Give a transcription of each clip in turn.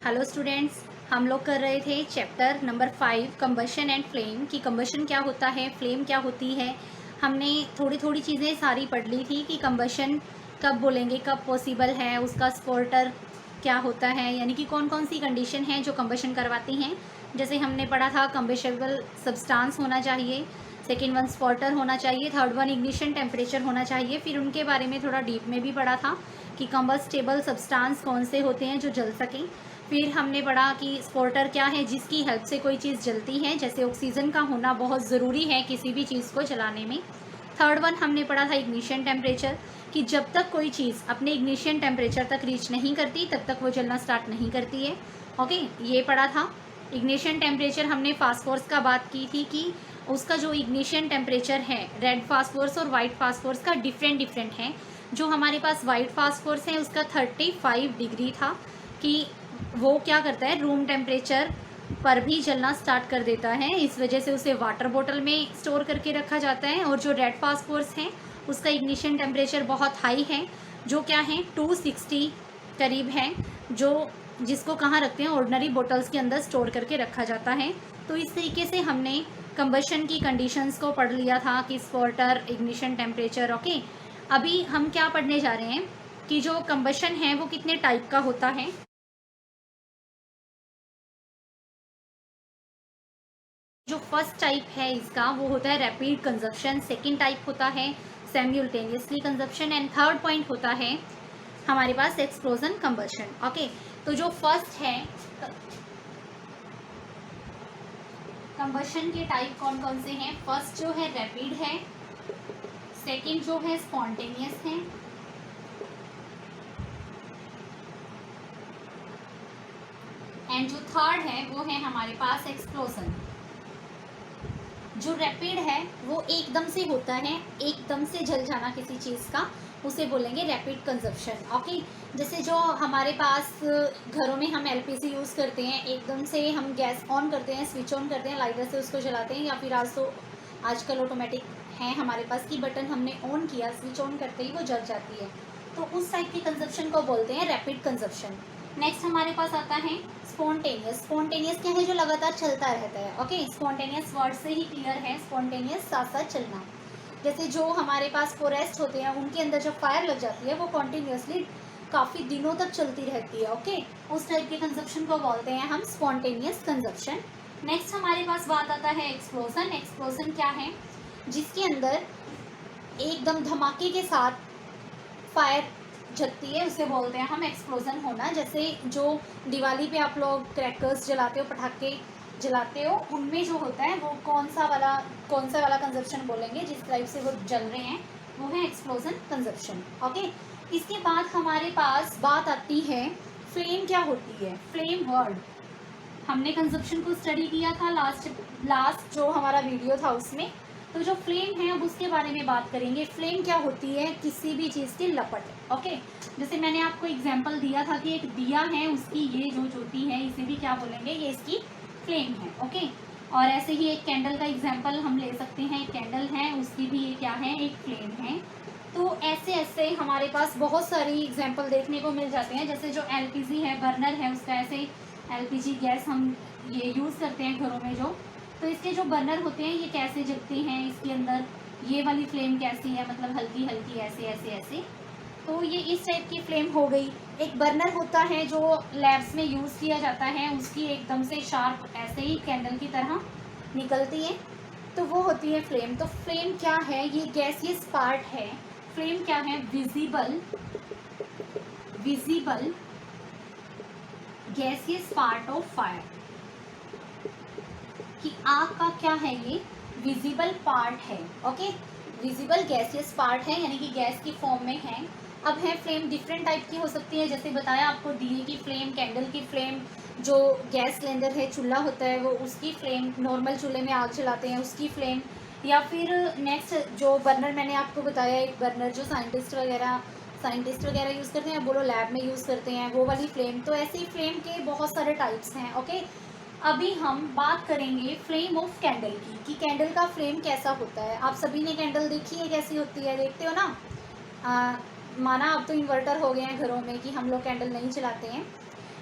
Hello students, हम लोग कर रहे थे chapter number 5 combustion and flame कि कंबशन क्या होता है, फ्लेम क्या होती है। हमने थोड़ी थोड़ी चीज़ें सारी पढ़ ली थी कि कंबशन कब बोलेंगे, कब पॉसिबल है, उसका स्पोर्टर क्या होता है, यानी कि कौन कौन सी कंडीशन है जो कंबशन करवाती हैं। जैसे हमने पढ़ा था कंबशेबल सब्सटेंस होना चाहिए, सेकेंड वन स्पॉटर होना चाहिए, थर्ड वन इग्निशन टेम्परेचर होना चाहिए। फिर उनके बारे में थोड़ा डीप में भी पढ़ा था कि कंबस्टेबल सब्सटेंस कौन से होते हैं जो जल सकें। फिर हमने पढ़ा कि स्पॉटर क्या है, जिसकी हेल्प से कोई चीज़ जलती है, जैसे ऑक्सीजन का होना बहुत ज़रूरी है किसी भी चीज़ को जलाने में। थर्ड वन हमने पढ़ा था इग्निशन टेम्परेचर, कि जब तक कोई चीज़ अपने इग्निशन टेम्परेचर तक रीच नहीं करती तब तक वो जलना स्टार्ट नहीं करती है। ओके, ये पढ़ा था। इग्निशन टेम्परेचर हमने फास्फोरस का बात की थी कि उसका जो इग्निशन टेम्परेचर है रेड फास्फोरस और वाइट फास्फोरस का डिफरेंट है। जो हमारे पास वाइट फास्फोरस है उसका 35 डिग्री था, कि वो क्या करता है, रूम टेम्परेचर पर भी जलना स्टार्ट कर देता है। इस वजह से उसे वाटर बोतल में स्टोर करके रखा जाता है। और जो रेड फास्फोरस है उसका इग्निशन टेम्परेचर बहुत हाई है, जो क्या है 260 करीब है, जो जिसको कहाँ रखते हैं, ऑर्डिनरी बोटल्स के अंदर स्टोर करके रखा जाता है। तो इस तरीके से हमने कंबशन की कंडीशंस को पढ़ लिया था कि स्पॉटर, इग्निशन टेम्परेचर। ओके, अभी हम क्या पढ़ने जा रहे हैं कि जो कंबशन है वो कितने टाइप का होता है। जो फर्स्ट टाइप है इसका वो होता है रैपिड कंजप्शन, सेकंड टाइप होता है simultaneously consumption and third point होता है हमारे पास एक्सप्लोजन कंबशन। ओके, तो जो फर्स्ट है कंबशन के टाइप कौन कौन से हैं। फर्स्ट जो है रैपिड है, सेकंड जो है स्पॉन्टेनियस है, एंड जो थर्ड है वो है हमारे पास एक्सप्लोजन। जो रैपिड है वो एकदम से होता है, एकदम से जल जाना किसी चीज़ का, उसे बोलेंगे रैपिड कंजप्शन। ओके, जैसे जो हमारे पास घरों में हम एलपीजी यूज़ करते हैं, एकदम से हम गैस ऑन करते हैं, स्विच ऑन करते हैं, लाइटर से उसको जलाते हैं, या फिर आजकल ऑटोमेटिक है हमारे पास की बटन हमने ऑन किया, स्विच ऑन करते ही वो जल जाती है। तो उस टाइप की कंजप्शन को बोलते हैं रैपिड कंजप्शन। नेक्स्ट हमारे पास आता है स्पॉन्टेनियस। स्पॉन्टेनियस क्या है, जो लगातार चलता रहता है। ओके, स्पॉन्टेनियस वर्ड से ही क्लियर है, स्पॉन्टेनियस साथ साथ चलना। जैसे जो हमारे पास फॉरेस्ट होते हैं उनके अंदर जब फायर लग जाती है वो कॉन्टिन्यूसली काफ़ी दिनों तक चलती रहती है। ओके, उस टाइप के कंजप्शन को बोलते हैं हम स्पॉन्टेनियस कंजप्शन। नेक्स्ट हमारे पास बात आता है एक्सप्लोजन। एक्सप्लोजन क्या है, जिसके अंदर एकदम धमाके के साथ फायर जलती है, उसे बोलते हैं हम एक्सप्लोजन होना। जैसे जो दिवाली पे आप लोग क्रैकर्स जलाते हो, पटाखे जलाते हो, उनमें जो होता है वो कौन सा वाला कंजप्शन बोलेंगे, जिस टाइप से वो जल रहे हैं, वो है एक्सप्लोजन कंजप्शन। ओके, इसके बाद हमारे पास बात आती है फ्लेम क्या होती है। फ्लेम वर्ड हमने कंजप्शन को स्टडी किया था लास्ट जो हमारा वीडियो था उसमें। तो जो फ्लेम है अब उसके बारे में बात करेंगे। फ्लेम क्या होती है, किसी भी चीज़ की लपट। ओके, जैसे मैंने आपको एग्जांपल दिया था कि एक दिया है, उसकी ये जो ज्योति है इसे भी क्या बोलेंगे, ये इसकी फ्लेम है। ओके, और ऐसे ही एक कैंडल का एग्जाम्पल हम ले सकते हैं, एक कैंडल है उसकी भी ये क्या है, एक फ्लेम है। तो ऐसे ऐसे हमारे पास बहुत सारी एग्जाम्पल देखने को मिल जाते हैं। जैसे जो एलपीजी है, बर्नर है, उसका ऐसे एलपीजी गैस हम ये यूज़ करते हैं घरों में जो, तो इसके जो बर्नर होते हैं ये कैसे जलते हैं, इसके अंदर ये वाली फ्लेम कैसी है, मतलब हल्की हल्की ऐसे ऐसे ऐसे। तो ये इस टाइप की फ्लेम हो गई। एक बर्नर होता है जो लैब्स में यूज़ किया जाता है, उसकी एकदम से शार्प ऐसे ही कैंडल की तरह निकलती है, तो वो होती है फ्लेम। तो फ्लेम क्या है, ये गैसियस पार्ट है। फ्लेम क्या है, visible gaseous part of fire, कि आग का क्या है, ये विजिबल पार्ट है। ओके, विजिबल गैसियस पार्ट है, यानी कि गैस की फॉर्म में है। अब है फ्लेम डिफरेंट टाइप की हो सकती है, जैसे बताया आपको दिए की फ्लेम, कैंडल की फ्लेम, जो गैस सिलेंडर है, चूल्हा होता है वो, उसकी फ्लेम, नॉर्मल चूल्हे में आग जलाते हैं उसकी फ्लेम, या फिर नेक्स्ट जो बर्नर मैंने आपको बताया, एक बर्नर जो साइंटिस्ट वगैरह यूज़ करते हैं, बोलो लैब में यूज़ करते हैं, वो वाली फ्लेम। तो ऐसे ही फ्लेम के बहुत सारे टाइप्स हैं। ओके, अभी हम बात करेंगे फ्लेम ऑफ कैंडल की, कि कैंडल का फ्लेम कैसा होता है। आप सभी ने कैंडल देखी है, कैसी होती है, देखते हो ना। माना अब तो इन्वर्टर हो गए हैं घरों में कि हम लोग कैंडल नहीं चलाते हैं,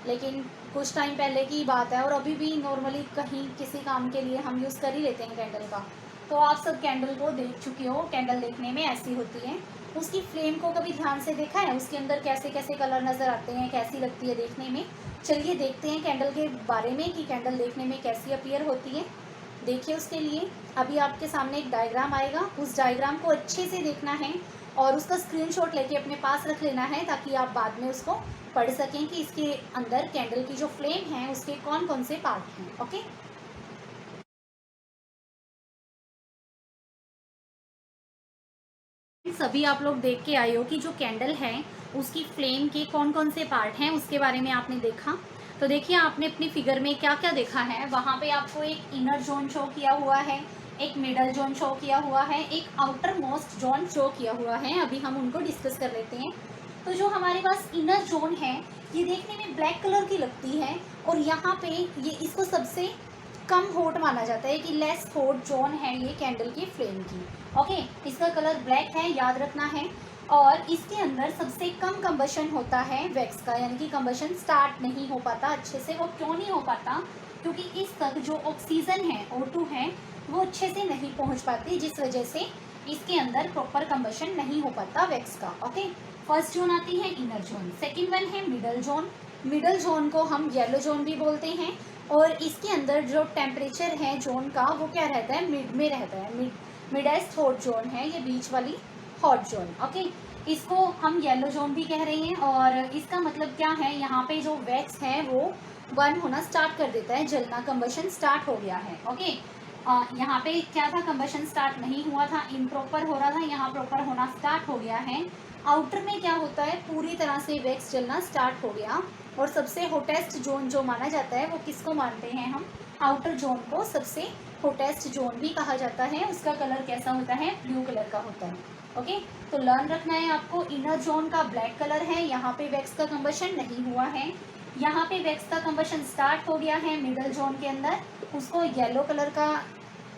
लेकिन कुछ टाइम पहले की बात है और अभी भी नॉर्मली कहीं किसी काम के लिए हम यूज़ कर ही लेते हैं कैंडल का। तो आप सब कैंडल को देख चुके हो, कैंडल देखने में ऐसी होती है। उसकी फ्लेम को कभी ध्यान से देखा है, उसके अंदर कैसे कैसे कलर नज़र आते हैं, कैसी लगती है देखने में। चलिए देखते हैं कैंडल के बारे में कि कैंडल देखने में कैसी अपीयर होती है। देखिए उसके लिए अभी आपके सामने एक डायग्राम आएगा, उस डायग्राम को अच्छे से देखना है और उसका स्क्रीनशॉट लेके अपने पास रख लेना है ताकि आप बाद में उसको पढ़ सकें कि इसके अंदर कैंडल की जो फ्लेम है उसके कौन कौन से पार्ट हैं। ओके, सभी आप लोग देख के आए हो कि जो कैंडल है उसकी फ्लेम के कौन कौन से पार्ट हैं, उसके बारे में आपने देखा। तो देखिए आपने अपनी फिगर में क्या क्या देखा है। वहाँ पे आपको एक इनर जोन शो किया हुआ है, एक मिडल जोन शो किया हुआ है, एक आउटर मोस्ट जोन शो किया हुआ है। अभी हम उनको डिस्कस कर लेते हैं। तो जो हमारे पास इनर जोन है ये देखने में ब्लैक कलर की लगती है और यहाँ पे ये इसको सबसे कम हॉट माना जाता है कि लेस हॉट जोन है ये कैंडल की फ्लेम की। ओके, इसका कलर ब्लैक है, याद रखना है। और इसके अंदर सबसे कम कंबशन होता है वैक्स का, यानी कि कंबशन स्टार्ट नहीं हो पाता अच्छे से। वो क्यों नहीं हो पाता? क्योंकि इस तक जो ऑक्सीजन है, O2 है, वो अच्छे से नहीं पहुंच पाती, जिस वजह से इसके अंदर प्रॉपर कंबशन नहीं हो पाता वैक्स का। ओके, फर्स्ट जोन आती है इनर जोन, सेकेंड वन है मिडल जोन। मिडल जोन को हम येलो जोन भी बोलते हैं और इसके अंदर जो टेम्परेचर है जोन का वो क्या रहता है, मिड में रहता है। मिडेस्ट हॉट जोन है ये, बीच वाली हॉट जोन। ओके, इसको हम येलो जोन भी कह रहे हैं और इसका मतलब क्या है, यहाँ पे जो वैक्स है वो बर्न होना स्टार्ट कर देता है, जलना, कंबशन स्टार्ट हो गया है। ओके, यहाँ पे क्या था, कंबशन स्टार्ट नहीं हुआ था, इम्प्रॉपर हो रहा था, यहाँ प्रॉपर होना स्टार्ट हो गया है। आउटर में क्या होता है, पूरी तरह से वैक्स जलना स्टार्ट हो गया। और सबसे हॉटेस्ट जोन जो माना जाता है वो किसको मानते हैं हम, आउटर जोन को सबसे हॉटेस्ट जोन भी कहा जाता है। उसका कलर कैसा होता है, ब्लू कलर का होता है। ओके, तो लर्न रखना है आपको, इनर जोन का ब्लैक कलर है, यहाँ पे वैक्स का कंबशन नहीं हुआ है। यहाँ पे वैक्स का कंबशन स्टार्ट हो गया है मिडल जोन के अंदर, उसको येलो कलर का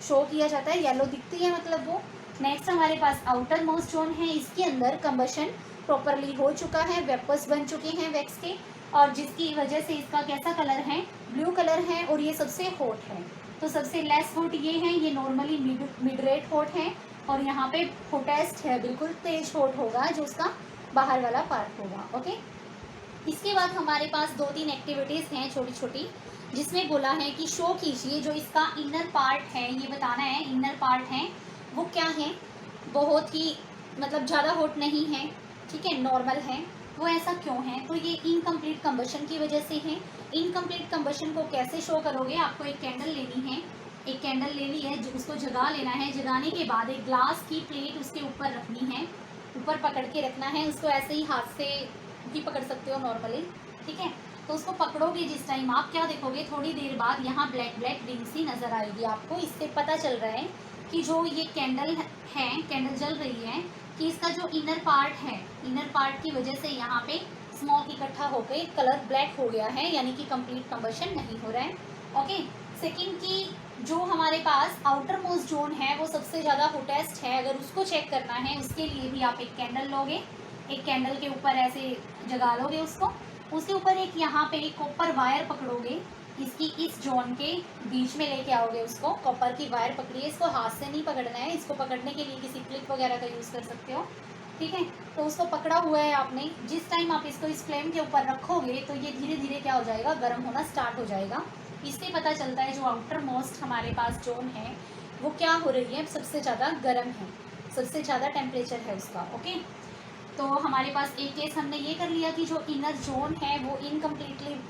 शो किया जाता है, येलो दिखती है मतलब वो। नेक्स्ट हमारे पास आउटर मोस्ट जोन है, इसके अंदर कंबशन प्रॉपरली हो चुका है, वेपर्स बन चुके हैं वैक्स के, और जिसकी वजह से इसका कैसा कलर है, ब्लू कलर है और ये सबसे हॉट है। तो सबसे लेस हॉट ये है, ये नॉर्मली मिड रेट हॉट है और यहाँ पे हॉटेस्ट है, बिल्कुल तेज हॉट होगा जो उसका बाहर वाला पार्ट होगा। ओके, इसके बाद हमारे पास 2-3 एक्टिविटीज़ हैं छोटी छोटी, जिसमें बोला है कि शो कीजिए जो इसका इनर पार्ट है, ये बताना है इनर पार्ट है वो क्या है। बहुत ही मतलब ज़्यादा हॉट नहीं है, ठीक है, नॉर्मल है। वो ऐसा क्यों है, तो ये इनकम्प्लीट कंबशन की वजह से है। इनकम्प्लीट कंबशन को कैसे शो करोगे, आपको एक कैंडल लेनी है, एक कैंडल लेनी है, उसको जगा लेना है। जगाने के बाद एक ग्लास की प्लेट उसके ऊपर रखनी है, ऊपर पकड़ के रखना है उसको, ऐसे ही हाथ से भी पकड़ सकते हो नॉर्मली, ठीक है। तो उसको पकड़ोगे जिस टाइम, आप क्या देखोगे, थोड़ी देर बाद यहाँ ब्लैक ब्लैक रिंग सी नज़र आएगी आपको। इससे पता चल रहा है कि जो ये कैंडल है, कैंडल जल रही है, कि इसका जो इनर पार्ट है, इनर पार्ट की वजह से यहाँ पे स्मोक इकट्ठा होकर कलर ब्लैक हो गया है, यानी कि कंप्लीट कंबशन नहीं हो रहा है। ओके, सेकंड की जो हमारे पास आउटर मोस्ट जोन है वो सबसे ज़्यादा हॉटेस्ट है, अगर उसको चेक करना है उसके लिए भी आप एक कैंडल लोगे, एक कैंडल के ऊपर ऐसे जगा लोगे उसको, उसके ऊपर एक यहाँ पे एक कॉपर वायर पकड़ोगे, इसकी इस जोन के बीच में लेके आओगे उसको, कॉपर की वायर पकड़िए, इसको हाथ से नहीं पकड़ना है, इसको पकड़ने के लिए किसी क्लिप वगैरह का यूज़ कर सकते हो, ठीक है। तो उसको पकड़ा हुआ है आपने, जिस टाइम आप इसको इस फ्लेम के ऊपर रखोगे तो ये धीरे धीरे क्या हो जाएगा, गर्म होना स्टार्ट हो जाएगा। इससे पता चलता है जो आउटर मोस्ट हमारे पास जोन है वो क्या हो रही है, सबसे ज़्यादा गर्म है, सबसे ज़्यादा टेम्परेचर है उसका। ओके, तो हमारे पास एक केस हमने ये कर लिया कि जो इनर जोन है वो इनकम्प्लीटली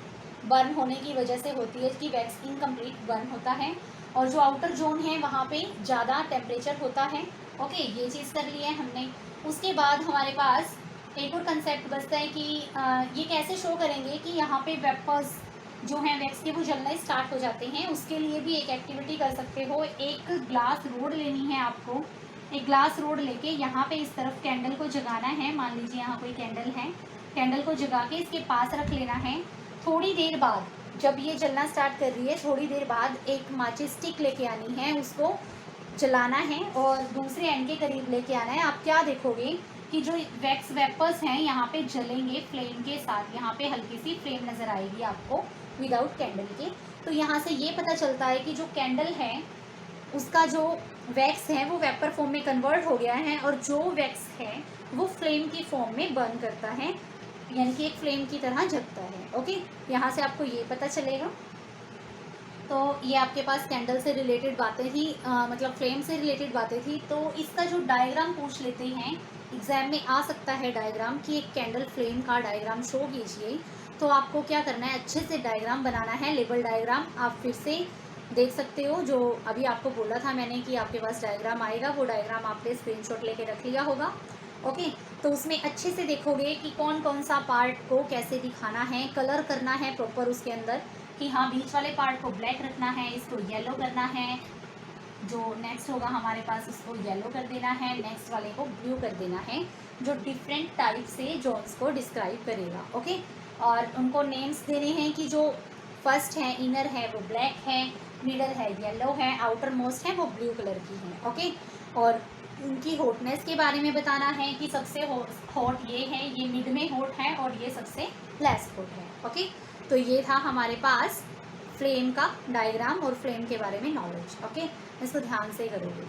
बर्न होने की वजह से होती है कि वैक्स इनकम्प्लीट बर्न होता है, और जो आउटर जोन है वहाँ पे ज़्यादा टेम्परेचर होता है। ओके, ये चीज़ कर ली है हमने। उसके बाद हमारे पास एक और कंसेप्ट बचता है कि ये कैसे शो करेंगे कि यहाँ पे वेपर्स जो हैं वैक्स के वो जलना स्टार्ट हो जाते हैं। उसके लिए भी एक एक्टिविटी कर सकते हो, एक ग्लास रोड लेनी है आपको, एक ग्लास रोड लेके यहाँ पे इस तरफ कैंडल को जगाना है। मान लीजिए यहाँ कोई कैंडल है, कैंडल को जगा के इसके पास रख लेना है। थोड़ी देर बाद जब ये जलना स्टार्ट कर रही है, थोड़ी देर बाद एक माचिस स्टिक लेके आनी है, उसको जलाना है और दूसरे एंड के करीब लेके आना है। आप क्या देखोगे कि जो वैक्स वेपर्स हैं यहाँ पे जलेंगे फ्लेम के साथ, यहाँ पे हल्की सी फ्लेम नज़र आएगी आपको, विदाउट कैंडल के। तो यहाँ से ये पता चलता है कि जो कैंडल है उसका जो वैक्स है वो वेपर फॉर्म में कन्वर्ट हो गया है, और जो वैक्स है वो फ्लेम की फॉर्म में बर्न करता है, यानी कि एक फ्लेम की तरह जगता है। ओके, यहाँ से आपको ये पता चलेगा। तो ये आपके पास कैंडल से रिलेटेड बातें थी, मतलब फ्लेम से रिलेटेड बातें थी। तो इसका जो डायग्राम पूछ लेते हैं, एग्जाम में आ सकता है डायग्राम कि एक कैंडल फ्लेम का डायग्राम शो कीजिए। तो आपको क्या करना है, अच्छे से डायग्राम बनाना है, लेबल डायग्राम। आप फिर से देख सकते हो, जो अभी आपको बोला था मैंने कि आपके पास डायग्राम आएगा, वो डायग्राम आपने स्क्रीनशॉट लेके रख लिया होगा। ओके, तो उसमें अच्छे से देखोगे कि कौन कौन सा पार्ट को कैसे दिखाना है, कलर करना है प्रॉपर उसके अंदर, कि हाँ बीच वाले पार्ट को ब्लैक रखना है, इसको येलो करना है, जो नेक्स्ट होगा हमारे पास उसको येलो कर देना है, नेक्स्ट वाले को ब्लू कर देना है, जो डिफरेंट टाइप से जोन्स को डिस्क्राइब करेगा। ओके, और उनको नेम्स देने हैं कि जो फर्स्ट है इनर है वो ब्लैक है, मिडल है येलो है, आउटर मोस्ट है वो ब्लू कलर की है। ओके, और उनकी हॉटनेस के बारे में बताना है कि सबसे हॉट ये है, ये मिड में हॉट है, और ये सबसे लेस हॉट है। ओके, तो ये था हमारे पास फ्लेम का डायग्राम और फ्लेम के बारे में नॉलेज। ओके, इसको ध्यान से करोगे।